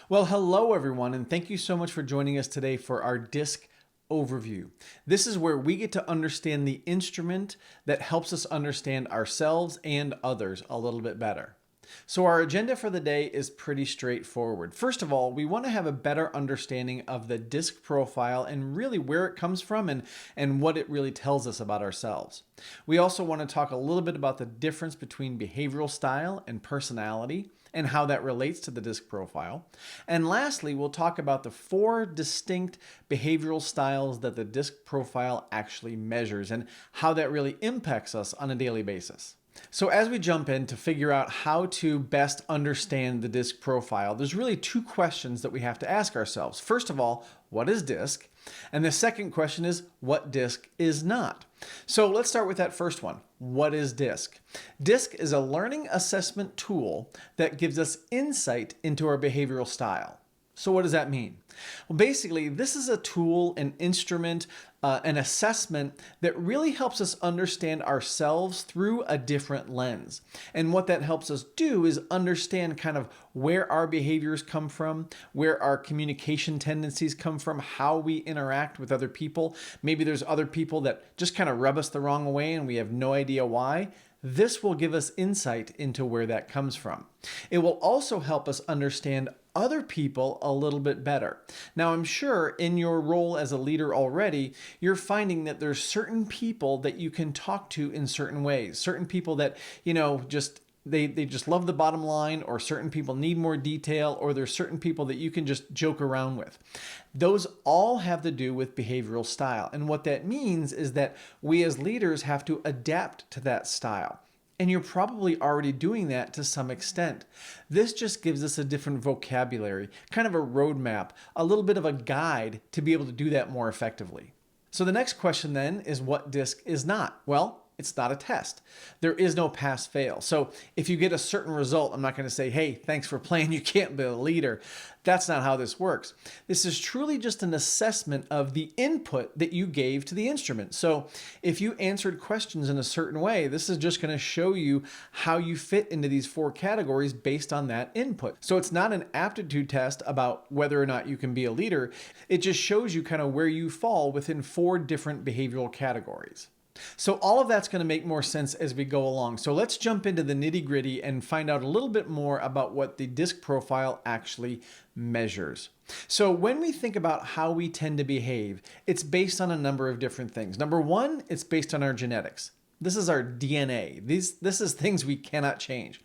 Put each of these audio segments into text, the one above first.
Well, hello everyone, and thank you so much for joining us today for our DiSC overview. This is where we get to understand the instrument that helps us understand ourselves and others a little bit better. So our agenda for the day is pretty straightforward. First of all, we want to have a better understanding of the DiSC profile and really where it comes from and what it really tells us about ourselves. We also want to talk a little bit about the difference between behavioral style and personality and how that relates to the DiSC profile. And lastly, we'll talk about the 4 distinct behavioral styles that the DiSC profile actually measures and how that really impacts us on a daily basis. So as we jump in to figure out how to best understand the DiSC profile, there's really 2 questions that we have to ask ourselves. First of all, what is DiSC? And the second question is, what DiSC is not? So let's start with that first one. What is DiSC? DiSC is a learning assessment tool that gives us insight into our behavioral style. So what does that mean? Well, basically, this is a tool, an instrument, an assessment that really helps us understand ourselves through a different lens. And what that helps us do is understand kind of where our behaviors come from, where our communication tendencies come from, how we interact with other people. Maybe there's other people that just kind of rub us the wrong way and we have no idea why. This will give us insight into where that comes from. It will also help us understand other people a little bit better. Now, I'm sure in your role as a leader already, you're finding that there's certain people that you can talk to in certain ways, certain people that, they just love the bottom line, or certain people need more detail, or there's certain people that you can just joke around with. Those all have to do with behavioral style. And what that means is that we as leaders have to adapt to that style. And you're probably already doing that to some extent. This just gives us a different vocabulary, kind of a roadmap, a little bit of a guide to be able to do that more effectively. So the next question then is what DiSC is not? Well, it's not a test. There is no pass-fail. So if you get a certain result, I'm not going to say, hey, thanks for playing, you can't be a leader. That's not how this works. This is truly just an assessment of the input that you gave to the instrument. So if you answered questions in a certain way, this is just going to show you how you fit into these 4 categories based on that input. So it's not an aptitude test about whether or not you can be a leader. It just shows you kind of where you fall within 4 different behavioral categories. So all of that's going to make more sense as we go along. So let's jump into the nitty-gritty and find out a little bit more about what the DiSC profile actually measures. So when we think about how we tend to behave, it's based on a number of different things. Number 1, it's based on our genetics. This is our DNA. This is things we cannot change.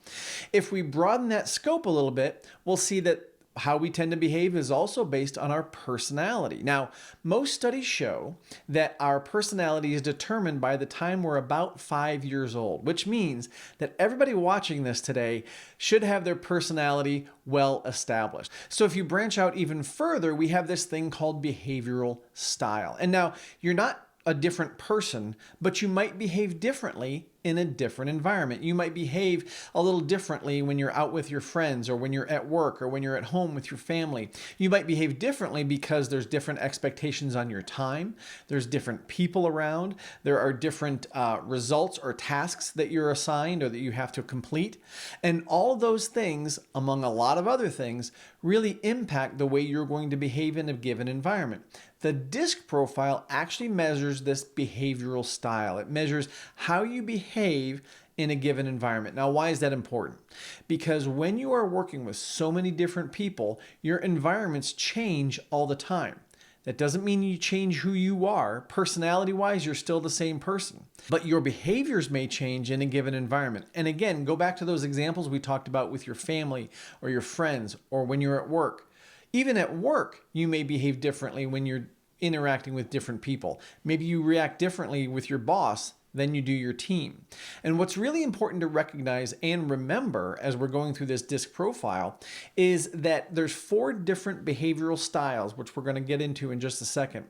If we broaden that scope a little bit, we'll see that how we tend to behave is also based on our personality. Now, most studies show that our personality is determined by the time we're about 5 years old, which means that everybody watching this today should have their personality well established. So if you branch out even further, we have this thing called behavioral style. And now, you're not a different person, but you might behave differently in a different environment. You might behave a little differently when you're out with your friends, or when you're at work, or when you're at home with your family. You might behave differently because there's different expectations on your time. There's different people around. There are different results or tasks that you're assigned or that you have to complete. And all of those things, among a lot of other things, really impact the way you're going to behave in a given environment. The DiSC profile actually measures this behavioral style. It measures how you behave in a given environment. Now, why is that important? Because when you are working with so many different people, your environments change all the time. That doesn't mean you change who you are. Personality-wise, you're still the same person. But your behaviors may change in a given environment. And again, go back to those examples we talked about with your family or your friends or when you're at work. Even at work, you may behave differently when you're interacting with different people. Maybe you react differently with your boss than you do your team. And what's really important to recognize and remember as we're going through this DiSC profile is that there's 4 different behavioral styles, which we're going to get into in just a second.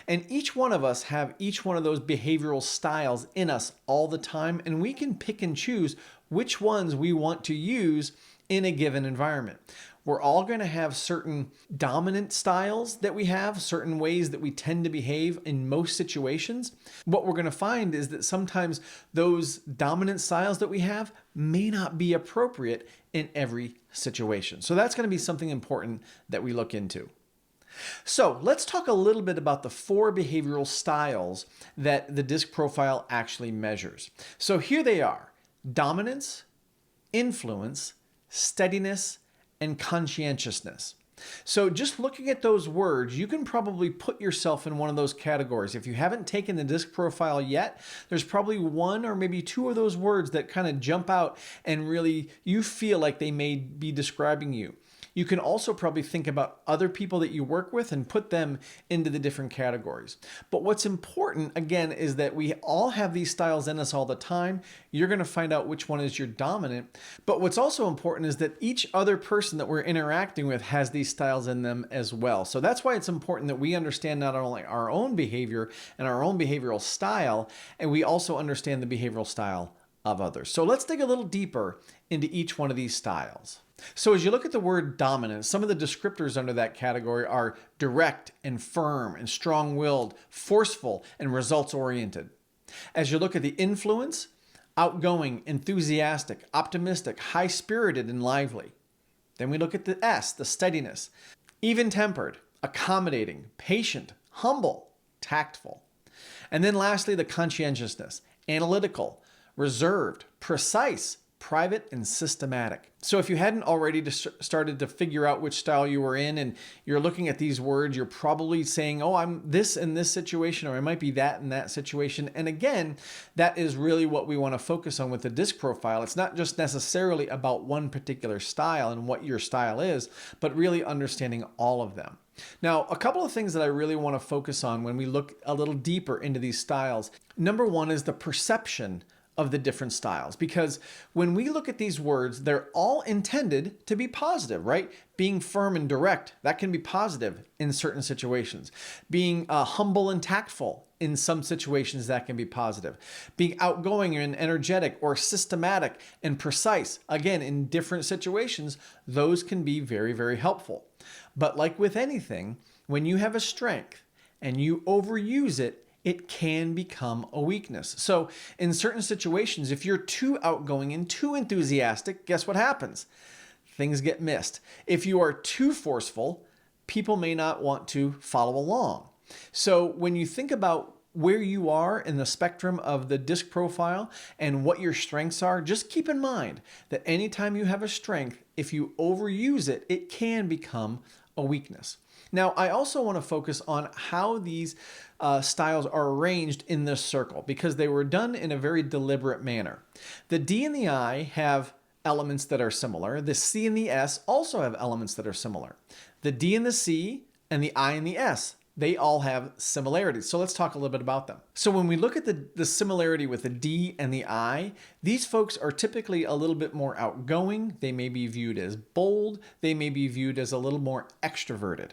And each one of us have each one of those behavioral styles in us all the time, and we can pick and choose which ones we want to use in a given environment. We're all going to have certain dominant styles that we have, certain ways that we tend to behave in most situations. What we're going to find is that sometimes those dominant styles that we have may not be appropriate in every situation. So that's going to be something important that we look into. So let's talk a little bit about the 4 behavioral styles that the DiSC profile actually measures. So here they are: dominance, influence, steadiness, and conscientiousness. So just looking at those words, you can probably put yourself in one of those categories. If you haven't taken the DiSC profile yet, there's probably 1 or maybe 2 of those words that kind of jump out and really you feel like they may be describing you. You can also probably think about other people that you work with and put them into the different categories. But what's important, again, is that we all have these styles in us all the time. You're going to find out which one is your dominant. But what's also important is that each other person that we're interacting with has these styles in them as well. So that's why it's important that we understand not only our own behavior and our own behavioral style, and we also understand the behavioral style of others. So let's dig a little deeper into each one of these styles. So as you look at the word dominant, some of the descriptors under that category are direct and firm and strong-willed, forceful and results-oriented. As you look at the influence, outgoing, enthusiastic, optimistic, high-spirited, and lively. Then we look at the S, the steadiness, even-tempered, accommodating, patient, humble, tactful. And then lastly, the conscientiousness, analytical, reserved, precise, private, and systematic. So if you hadn't already started to figure out which style you were in and you're looking at these words, you're probably saying, oh, I'm this in this situation, or I might be that in that situation. And again, that is really what we want to focus on with the DiSC profile. It's not just necessarily about one particular style and what your style is, but really understanding all of them. Now, a couple of things that I really want to focus on when we look a little deeper into these styles. Number one is the perception of the different styles, because when we look at these words, they're all intended to be positive, right? Being firm and direct, that can be positive in certain situations. Being humble and tactful, in some situations that can be positive. Being outgoing and energetic, or systematic and precise, again, in different situations, those can be very, very helpful. But like with anything, when you have a strength and you overuse it, it can become a weakness. So in certain situations, if you're too outgoing and too enthusiastic, guess what happens? Things get missed. If you are too forceful, people may not want to follow along. So when you think about where you are in the spectrum of the DiSC profile and what your strengths are, just keep in mind that anytime you have a strength, if you overuse it, it can become a weakness. Now, I also want to focus on how these styles are arranged in this circle, because they were done in a very deliberate manner. The D and the I have elements that are similar. The C and the S also have elements that are similar. The D and the C and the I and the S, they all have similarities. So let's talk a little bit about them. So when we look at the similarity with the D and the I, these folks are typically a little bit more outgoing. They may be viewed as bold. They may be viewed as a little more extroverted.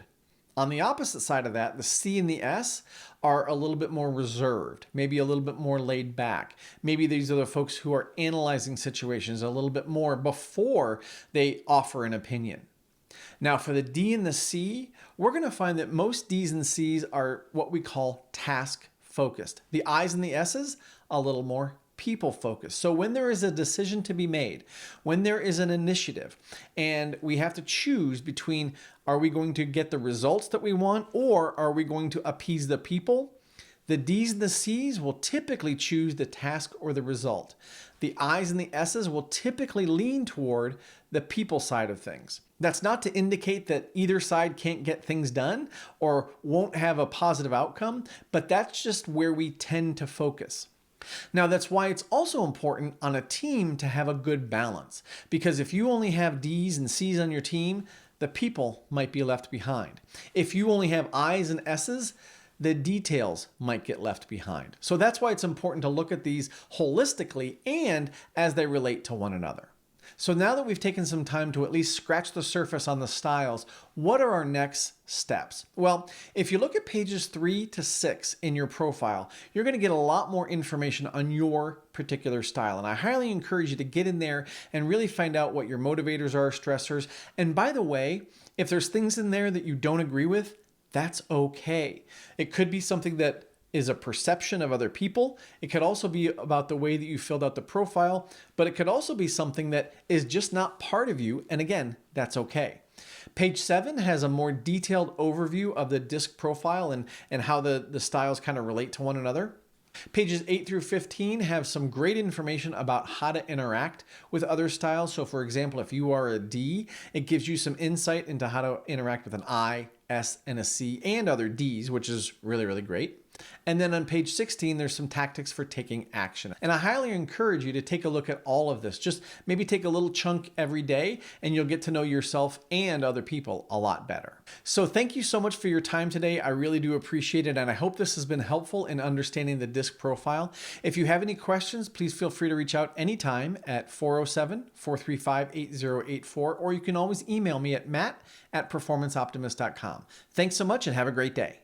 On the opposite side of that, the C and the S are a little bit more reserved, maybe a little bit more laid back. Maybe these are the folks who are analyzing situations a little bit more before they offer an opinion. Now for the D and the C, we're going to find that most Ds and Cs are what we call task focused. The Is and the S's, a little more people focused. So when there is a decision to be made, when there is an initiative, and we have to choose between, are we going to get the results that we want, or are we going to appease the people? The Ds and the Cs will typically choose the task or the result. The Is and the S's will typically lean toward the people side of things. That's not to indicate that either side can't get things done or won't have a positive outcome, but that's just where we tend to focus. Now, that's why it's also important on a team to have a good balance, because if you only have Ds and Cs on your team, the people might be left behind. If you only have Is and S's, the details might get left behind. So that's why it's important to look at these holistically and as they relate to one another. So now that we've taken some time to at least scratch the surface on the styles, what are our next steps? Well, if you look at pages 3 to 6 in your profile, you're going to get a lot more information on your particular style. And I highly encourage you to get in there and really find out what your motivators are, stressors. And by the way, if there's things in there that you don't agree with, that's okay. It could be something that is a perception of other people. It could also be about the way that you filled out the profile, but it could also be something that is just not part of you. And again, that's okay. Page 7 has a more detailed overview of the DiSC profile and how the styles kind of relate to one another. Pages 8 through 15 have some great information about how to interact with other styles. So for example, if you are a D, it gives you some insight into how to interact with an I, S, and a C, and other Ds, which is really, really great. And then on page 16, there's some tactics for taking action. And I highly encourage you to take a look at all of this. Just maybe take a little chunk every day and you'll get to know yourself and other people a lot better. So thank you so much for your time today. I really do appreciate it. And I hope this has been helpful in understanding the DiSC profile. If you have any questions, please feel free to reach out anytime at 407-435-8084, or you can always email me at matt@performanceoptimist.com. Thanks so much and have a great day.